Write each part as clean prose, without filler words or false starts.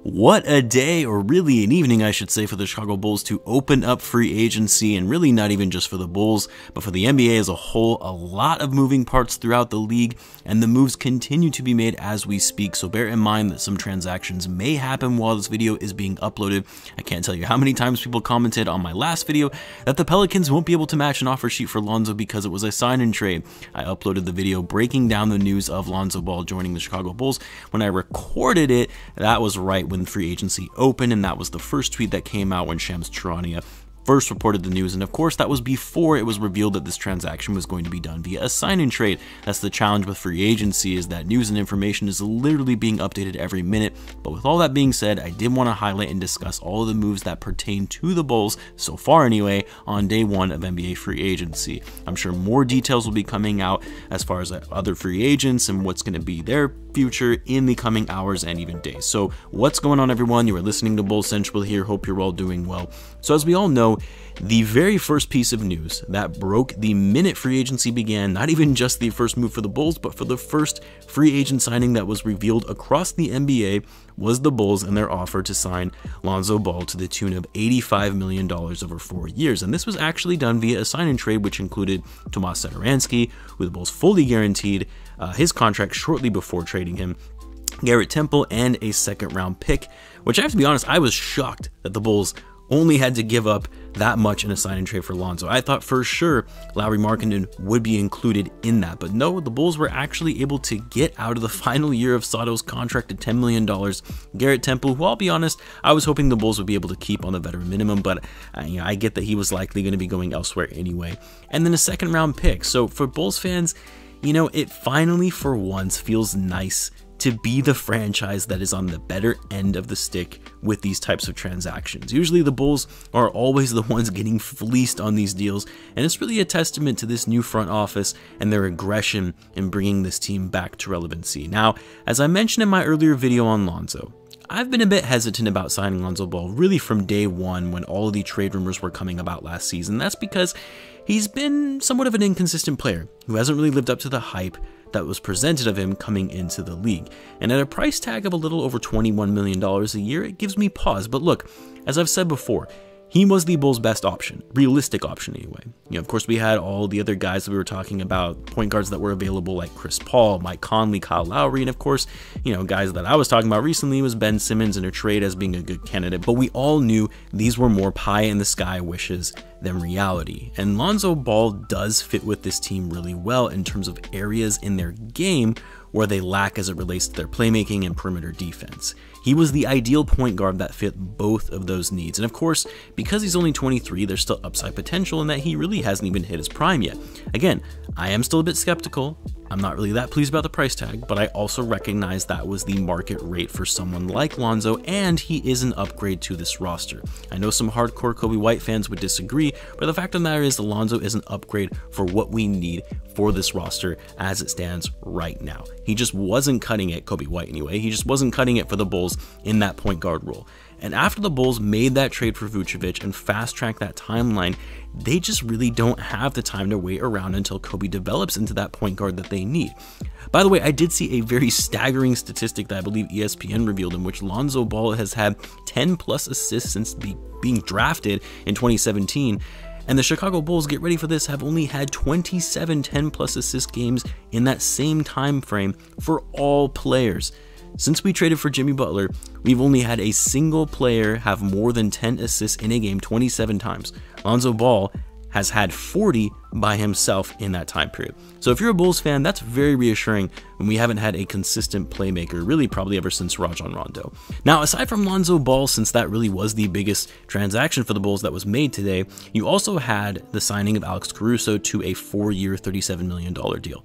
What a day, or really an evening I should say, for the Chicago Bulls to open up free agency, and really not even just for the Bulls, but for the NBA as a whole. A lot of moving parts throughout the league, and the moves continue to be made as we speak, so bear in mind that some transactions may happen while this video is being uploaded. I can't tell you how many times people commented on my last video that the Pelicans won't be able to match an offer sheet for Lonzo because it was a sign and trade. I uploaded the video breaking down the news of Lonzo Ball joining the Chicago Bulls. When I recorded it, that was right when free agency opened, and that was the first tweet that came out when Shams Charania first reported the news, and of course that was before it was revealed that this transaction was going to be done via a sign and trade. That's the challenge with free agency, is that news and information is literally being updated every minute. But with all that being said, I did want to highlight and discuss all of the moves that pertain to the Bulls, so far anyway, on day one of NBA free agency. I'm sure more details will be coming out as far as other free agents and what's going to be their future in the coming hours and even days. So what's going on, everyone? You are listening to Bulls Central here. Hope you're all doing well. So as we all know, the very first piece of news that broke the minute free agency began, not even just the first move for the Bulls, but for the first free agent signing that was revealed across the NBA, was the Bulls and their offer to sign Lonzo Ball to the tune of $85 million over 4 years. And this was actually done via a sign and trade, which included Tomas Satoransky, who the Bulls fully guaranteed his contract shortly before trading him, Garrett Temple, and a second-round pick, which I have to be honest, I was shocked that the Bulls only had to give up that much in a sign and trade for Lonzo. I thought for sure Lauri Markkanen would be included in that, but no, the Bulls were actually able to get out of the final year of Sato's contract at $10 million. Garrett Temple, who I'll be honest, I was hoping the Bulls would be able to keep on the veteran minimum, but I get that he was likely going to be going elsewhere anyway. And then a second round pick. So for Bulls fans, it finally for once feels nice to be the franchise that is on the better end of the stick with these types of transactions. Usually the Bulls are always the ones getting fleeced on these deals, and it's really a testament to this new front office and their aggression in bringing this team back to relevancy. Now, as I mentioned in my earlier video on Lonzo, I've been a bit hesitant about signing Lonzo Ball really from day one when all of the trade rumors were coming about last season. That's because he's been somewhat of an inconsistent player who hasn't really lived up to the hype that was presented of him coming into the league. And at a price tag of a little over $21 million a year, it gives me pause. But look, as I've said before, he was the Bulls' best option, realistic option anyway. Of course, we had all the other guys that we were talking about, point guards that were available like Chris Paul, Mike Conley, Kyle Lowry, and of course, guys that I was talking about recently was Ben Simmons in a trade as being a good candidate. But we all knew these were more pie in the sky wishes than reality. And Lonzo Ball does fit with this team really well in terms of areas in their game where they lack as it relates to their playmaking and perimeter defense. He was the ideal point guard that fit both of those needs. And of course, because he's only 23, there's still upside potential in that he really hasn't even hit his prime yet. Again, I am still a bit skeptical. I'm not really that pleased about the price tag, but I also recognize that was the market rate for someone like Lonzo, and he is an upgrade to this roster. I know some hardcore Coby White fans would disagree, but the fact of the matter is Lonzo is an upgrade for what we need for this roster as it stands right now. He just wasn't cutting it, Coby White anyway, he just wasn't cutting it for the Bulls in that point guard role. And after the Bulls made that trade for Vucevic and fast-tracked that timeline, they just really don't have the time to wait around until Coby develops into that point guard that they need. By the way, I did see a very staggering statistic that I believe ESPN revealed, in which Lonzo Ball has had 10 plus assists since being drafted in 2017. And the Chicago Bulls, get ready for this, have only had 27 10 plus assist games in that same time frame for all players. Since we traded for Jimmy Butler, we've only had a single player have more than 10 assists in a game 27 times. Lonzo Ball has had 40 by himself in that time period. So if you're a Bulls fan, that's very reassuring when we haven't had a consistent playmaker, really probably ever since Rajon Rondo. Now, aside from Lonzo Ball, since that really was the biggest transaction for the Bulls that was made today, you also had the signing of Alex Caruso to a 4-year, $37 million deal.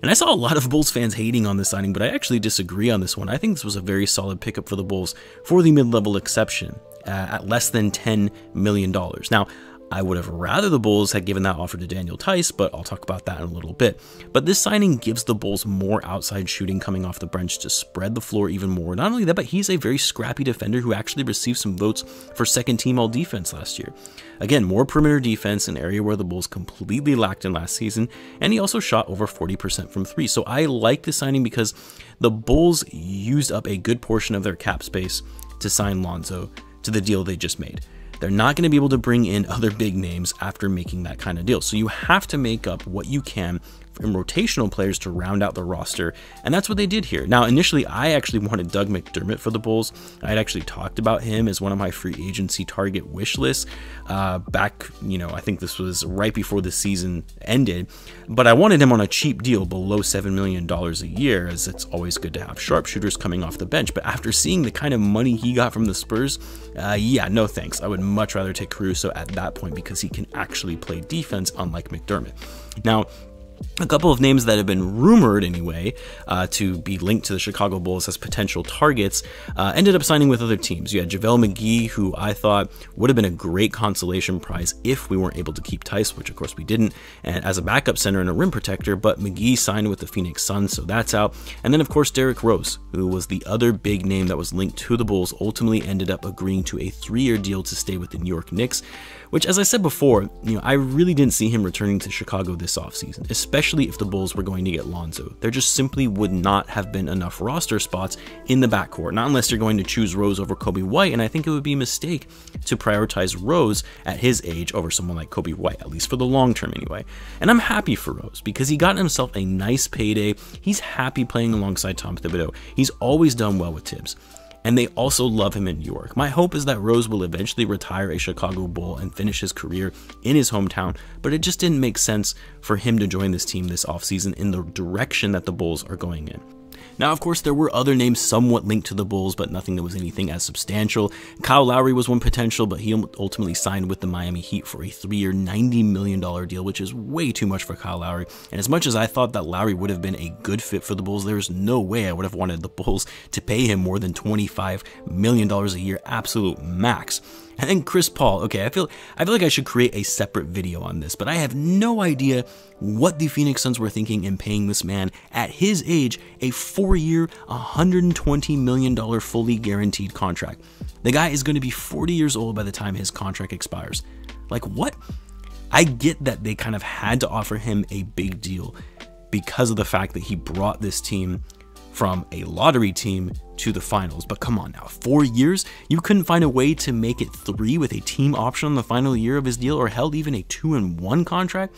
And I saw a lot of Bulls fans hating on this signing, but I actually disagree on this one. I think this was a very solid pickup for the Bulls for the mid-level exception at less than $10 million. Now, I would have rather the Bulls had given that offer to Daniel Theis, but I'll talk about that in a little bit. But this signing gives the Bulls more outside shooting coming off the bench to spread the floor even more. Not only that, but he's a very scrappy defender who actually received some votes for second team all defense last year. Again, more perimeter defense, an area where the Bulls completely lacked in last season, and he also shot over 40% from three. So I like this signing because the Bulls used up a good portion of their cap space to sign Lonzo to the deal they just made. They're not going to be able to bring in other big names after making that kind of deal. So you have to make up what you can from rotational players to round out the roster, and that's what they did here. Now, initially, I actually wanted Doug McDermott for the Bulls. I'd actually talked about him as one of my free agency target wish lists back, I think this was right before the season ended, but I wanted him on a cheap deal below $7 million a year, as it's always good to have sharpshooters coming off the bench. But after seeing the kind of money he got from the Spurs, yeah, no thanks. I would much rather take Caruso at that point because he can actually play defense, unlike McDermott. Now, a couple of names that have been rumored anyway to be linked to the Chicago Bulls as potential targets ended up signing with other teams. You had Javel Mcgee, who I thought would have been a great consolation prize if we weren't able to keep Tice, which of course we didn't, and as a backup center and a rim protector, but Mcgee signed with the Phoenix Suns, so that's out. And then of course Derrick Rose, who was the other big name that was linked to the Bulls, ultimately ended up agreeing to a 3-year deal to stay with the New York Knicks, which, as I said before, I really didn't see him returning to Chicago this offseason, especially if the Bulls were going to get Lonzo. There just simply would not have been enough roster spots in the backcourt, not unless you're going to choose Rose over Coby White, and I think it would be a mistake to prioritize Rose at his age over someone like Coby White, at least for the long term anyway. And I'm happy for Rose because he got himself a nice payday. He's happy playing alongside Tom Thibodeau. He's always done well with Tibbs, and they also love him in New York. My hope is that Rose will eventually retire a Chicago Bull and finish his career in his hometown, but it just didn't make sense for him to join this team this offseason in the direction that the Bulls are going in. Now, of course, there were other names somewhat linked to the Bulls, but nothing that was anything as substantial. Kyle Lowry was one potential, but he ultimately signed with the Miami Heat for a 3-year, $90 million deal, which is way too much for Kyle Lowry. And as much as I thought that Lowry would have been a good fit for the Bulls, there's no way I would have wanted the Bulls to pay him more than $25 million a year, absolute max. And then Chris Paul, okay, I feel like I should create a separate video on this, but I have no idea what the Phoenix Suns were thinking in paying this man at his age a 4-year, $120 million fully guaranteed contract. The guy is going to be 40 years old by the time his contract expires. Like, what? I get that they kind of had to offer him a big deal because of the fact that he brought this team from a lottery team to the finals, but come on now, 4 years? You couldn't find a way to make it 3 with a team option on the final year of his deal, or held even a 2-1 contract?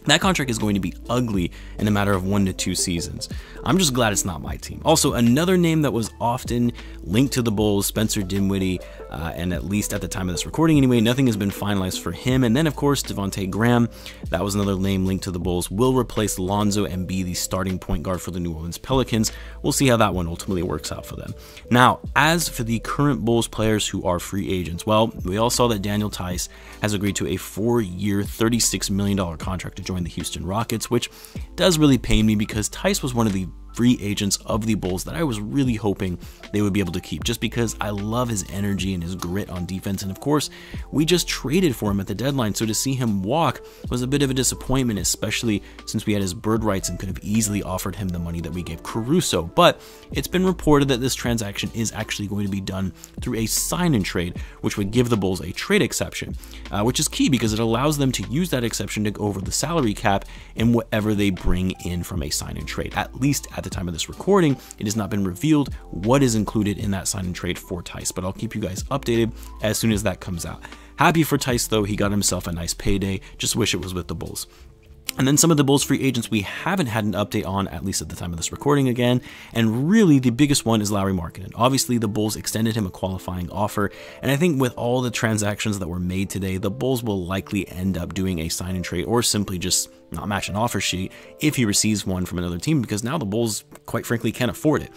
That contract is going to be ugly in a matter of 1 to 2 seasons. I'm just glad it's not my team. Also, another name that was often linked to the Bulls, Spencer Dinwiddie, and at least at the time of this recording anyway, nothing has been finalized for him. And then, of course, Devonte Graham, that was another name linked to the Bulls, will replace Lonzo and be the starting point guard for the New Orleans Pelicans. We'll see how that one ultimately works out for them. Now, as for the current Bulls players who are free agents, well, we all saw that Daniel Tice has agreed to a 4-year, $36 million contract to join the Houston Rockets, which does really pain me because Tice was one of the free agents of the Bulls that I was really hoping they would be able to keep, just because I love his energy and his grit on defense. And of course, we just traded for him at the deadline, so to see him walk was a bit of a disappointment, especially since we had his bird rights and could have easily offered him the money that we gave Caruso. But it's been reported that this transaction is actually going to be done through a sign and trade, which would give the Bulls a trade exception, which is key because it allows them to use that exception to go over the salary cap in whatever they bring in from a sign and trade. At least at the time of this recording, it has not been revealed what is included in that sign and trade for Tice, but I'll keep you guys updated as soon as that comes out. Happy for Tice though, he got himself a nice payday, just wish it was with the Bulls. And then some of the Bulls free agents we haven't had an update on, at least at the time of this recording again, and really the biggest one is Lauri Markkanen. Obviously, the Bulls extended him a qualifying offer, and I think with all the transactions that were made today, the Bulls will likely end up doing a sign and trade or simply just not match an offer sheet if he receives one from another team, because now the Bulls, quite frankly, can't afford it.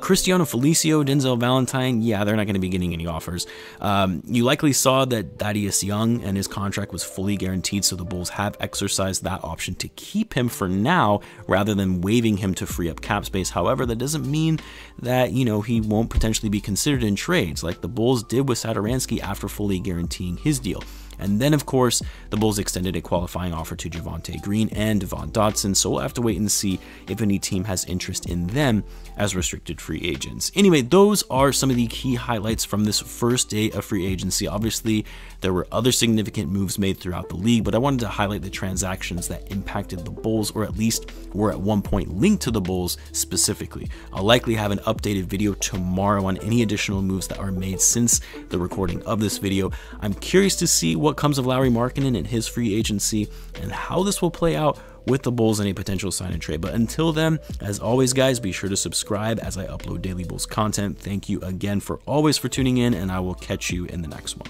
Cristiano Felicio, Denzel Valentine, yeah, they're not going to be getting any offers. You likely saw that Thaddeus Young and his contract was fully guaranteed, so the Bulls have exercised that option to keep him for now rather than waiving him to free up cap space. However, that doesn't mean that, he won't potentially be considered in trades like the Bulls did with Satoransky after fully guaranteeing his deal. And then, of course, the Bulls extended a qualifying offer to Javonte Green and Devon Dodson, so we'll have to wait and see if any team has interest in them as restricted free agents. Anyway, those are some of the key highlights from this first day of free agency. Obviously, There were other significant moves made throughout the league, but I wanted to highlight the transactions that impacted the Bulls, or at least were at one point linked to the Bulls specifically. I'll likely have an updated video tomorrow on any additional moves that are made since the recording of this video. I'm curious to see what comes of Lauri Markkanen and his free agency and how this will play out with the Bulls in a potential sign and trade. But until then, as always guys, be sure to subscribe as I upload daily Bulls content. Thank you again for tuning in, and I will catch you in the next one.